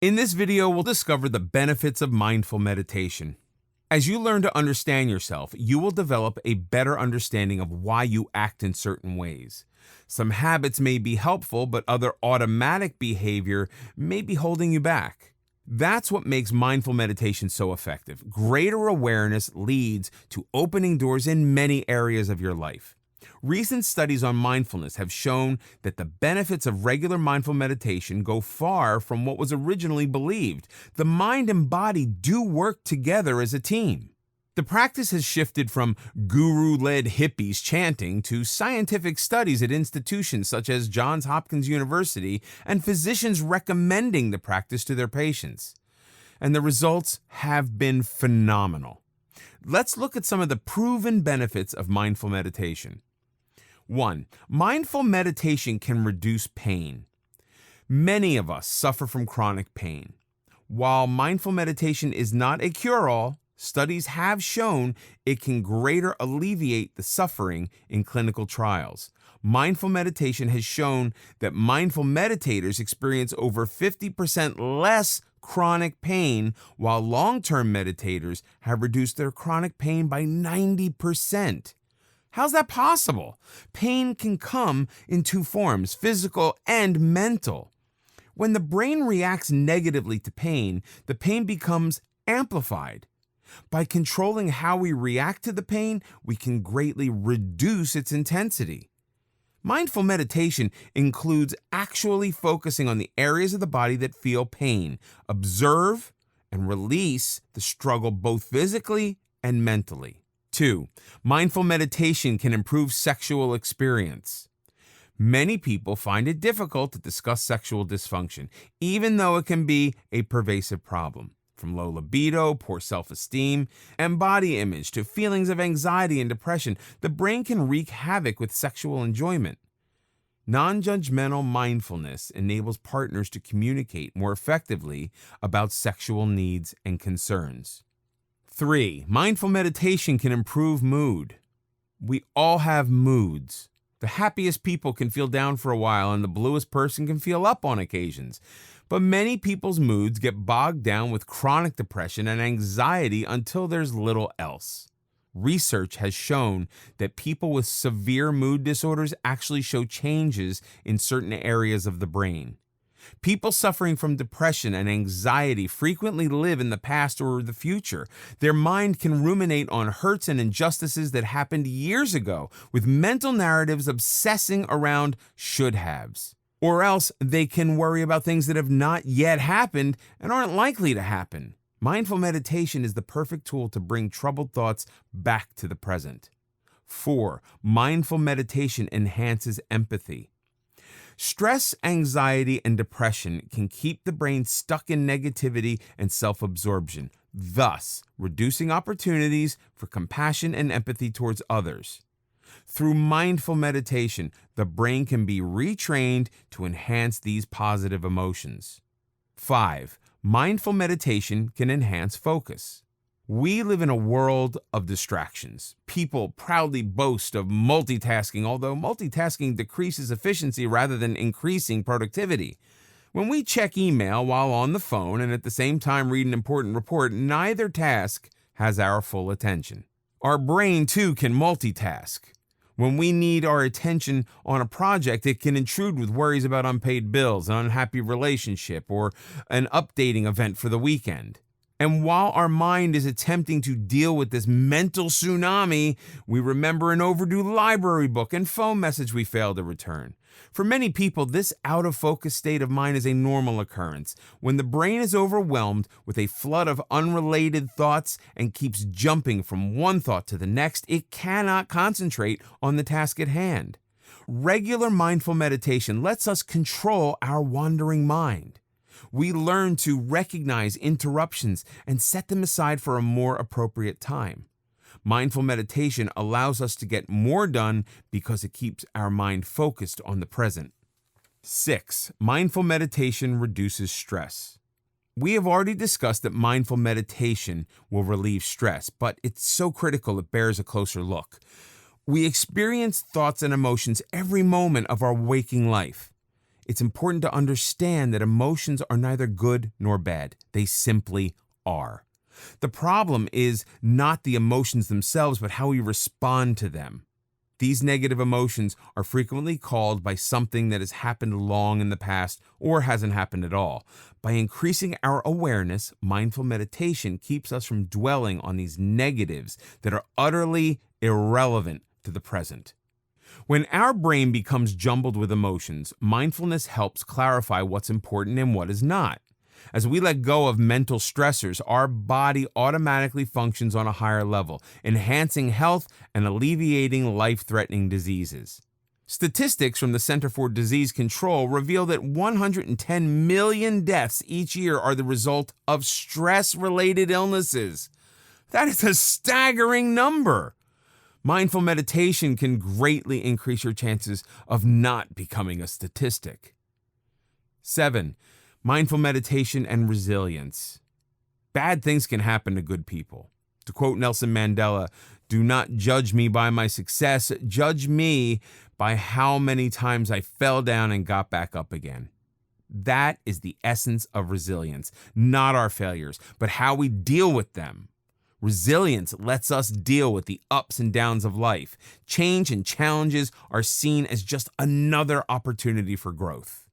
In this video, we'll discover the benefits of mindful meditation. As you learn to understand yourself, you will develop a better understanding of why you act in certain ways. Some habits may be helpful, but other automatic behavior may be holding you back. That's what makes mindful meditation so effective. Greater awareness leads to opening doors in many areas of your life. Recent studies on mindfulness have shown that the benefits of regular mindful meditation go far from what was originally believed. The mind and body do work together as a team. The practice has shifted from guru-led hippies chanting to scientific studies at institutions such as Johns Hopkins University and physicians recommending the practice to their patients. And the results have been phenomenal. Let's look at some of the proven benefits of mindful meditation. 1. Mindful meditation can reduce pain. Many of us suffer from chronic pain. While mindful meditation is not a cure-all, studies have shown it can greatly alleviate the suffering in clinical trials. Mindful meditation has shown that mindful meditators experience over 50% less chronic pain, while long-term meditators have reduced their chronic pain by 90%. How's that possible? Pain can come in two forms, physical and mental. When the brain reacts negatively to pain, the pain becomes amplified. By controlling how we react to the pain, we can greatly reduce its intensity. Mindful meditation includes actually focusing on the areas of the body that feel pain. Observe and release the struggle both physically and mentally. 2. Mindful meditation can improve sexual experience. Many people find it difficult to discuss sexual dysfunction, even though it can be a pervasive problem. From low libido, poor self-esteem, and body image to feelings of anxiety and depression, the brain can wreak havoc with sexual enjoyment. Non-judgmental mindfulness enables partners to communicate more effectively about sexual needs and concerns. 3. Mindful meditation can improve mood. We all have moods. The happiest people can feel down for a while, and the bluest person can feel up on occasions. But many people's moods get bogged down with chronic depression and anxiety until there's little else. Research has shown that people with severe mood disorders actually show changes in certain areas of the brain. People suffering from depression and anxiety frequently live in the past or the future. Their mind can ruminate on hurts and injustices that happened years ago, with mental narratives obsessing around should-haves. Or else they can worry about things that have not yet happened and aren't likely to happen. Mindful meditation is the perfect tool to bring troubled thoughts back to the present. 4. Mindful meditation enhances empathy. Stress, anxiety, and depression can keep the brain stuck in negativity and self-absorption, thus reducing opportunities for compassion and empathy towards others. Through mindful meditation, the brain can be retrained to enhance these positive emotions. 5. Mindful meditation can enhance focus. We live in a world of distractions. People proudly boast of multitasking, although multitasking decreases efficiency rather than increasing productivity. When we check email while on the phone and at the same time read an important report, neither task has our full attention. Our brain, too, can multitask. When we need our attention on a project, it can intrude with worries about unpaid bills, an unhappy relationship, or an updating event for the weekend. And while our mind is attempting to deal with this mental tsunami, we remember an overdue library book and phone message we failed to return. For many people, this out-of-focus state of mind is a normal occurrence. When the brain is overwhelmed with a flood of unrelated thoughts and keeps jumping from one thought to the next, it cannot concentrate on the task at hand. Regular mindful meditation lets us control our wandering mind. We learn to recognize interruptions and set them aside for a more appropriate time. Mindful meditation allows us to get more done because it keeps our mind focused on the present. 6. Mindful meditation reduces stress. We have already discussed that mindful meditation will relieve stress, but it's so critical it bears a closer look. We experience thoughts and emotions every moment of our waking life. It's important to understand that emotions are neither good nor bad. They simply are. The problem is not the emotions themselves, but how we respond to them. These negative emotions are frequently called by something that has happened long in the past or hasn't happened at all. By increasing our awareness, mindful meditation keeps us from dwelling on these negatives that are utterly irrelevant to the present. When our brain becomes jumbled with emotions, mindfulness helps clarify what's important and what is not. As we let go of mental stressors, our body automatically functions on a higher level, enhancing health and alleviating life-threatening diseases. Statistics from the Center for Disease Control reveal that 110 million deaths each year are the result of stress-related illnesses. That is a staggering number. Mindful meditation can greatly increase your chances of not becoming a statistic. 7. Mindful meditation and resilience. Bad things can happen to good people. To quote Nelson Mandela, "Do not judge me by my success, judge me by how many times I fell down and got back up again." That is the essence of resilience, not our failures, but how we deal with them. Resilience lets us deal with the ups and downs of life. Change and challenges are seen as just another opportunity for growth.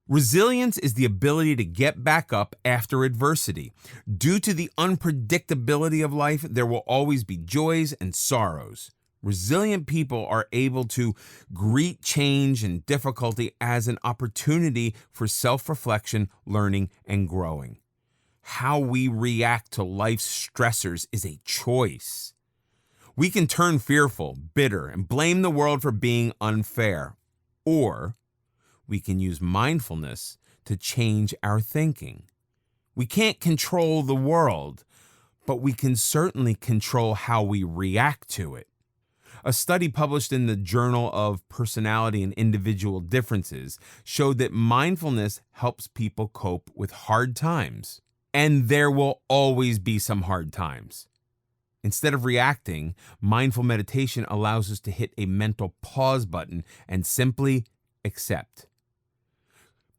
Resilience is the ability to get back up after adversity. Due to the unpredictability of life, there will always be joys and sorrows. Resilient people are able to greet change and difficulty as an opportunity for self-reflection, learning, and growing. How we react to life's stressors is a choice. We can turn fearful, bitter, and blame the world for being unfair. Or we can use mindfulness to change our thinking. We can't control the world, but we can certainly control how we react to it. A study published in the Journal of Personality and Individual Differences showed that mindfulness helps people cope with hard times. And there will always be some hard times. Instead of reacting, mindful meditation allows us to hit a mental pause button and simply accept.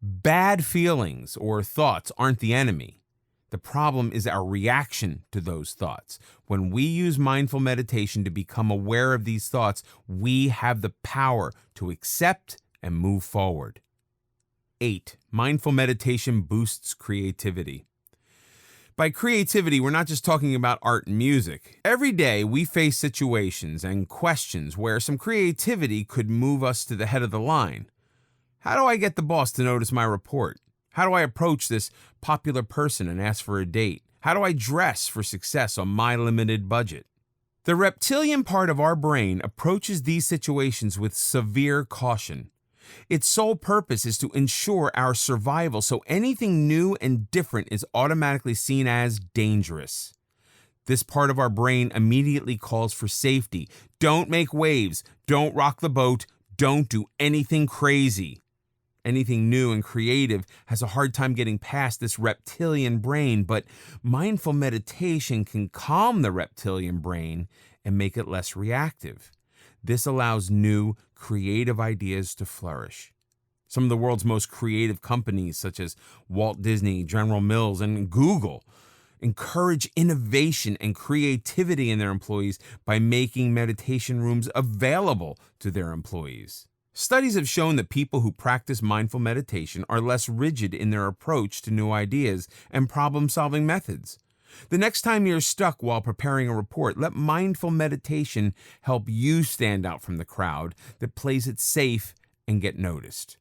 Bad feelings or thoughts aren't the enemy. The problem is our reaction to those thoughts. When we use mindful meditation to become aware of these thoughts, we have the power to accept and move forward. 8. Mindful meditation boosts creativity. By creativity, we're not just talking about art and music. Every day, we face situations and questions where some creativity could move us to the head of the line. How do I get the boss to notice my report? How do I approach this popular person and ask for a date? How do I dress for success on my limited budget? The reptilian part of our brain approaches these situations with severe caution. Its sole purpose is to ensure our survival, so anything new and different is automatically seen as dangerous. This part of our brain immediately calls for safety. Don't make waves, don't rock the boat, don't do anything crazy. Anything new and creative has a hard time getting past this reptilian brain, but mindful meditation can calm the reptilian brain and make it less reactive. This allows new, creative ideas to flourish. Some of the world's most creative companies, such as Walt Disney, General Mills, and Google, encourage innovation and creativity in their employees by making meditation rooms available to their employees. Studies have shown that people who practice mindful meditation are less rigid in their approach to new ideas and problem-solving methods. The next time you're stuck while preparing a report, let mindful meditation help you stand out from the crowd that plays it safe and get noticed.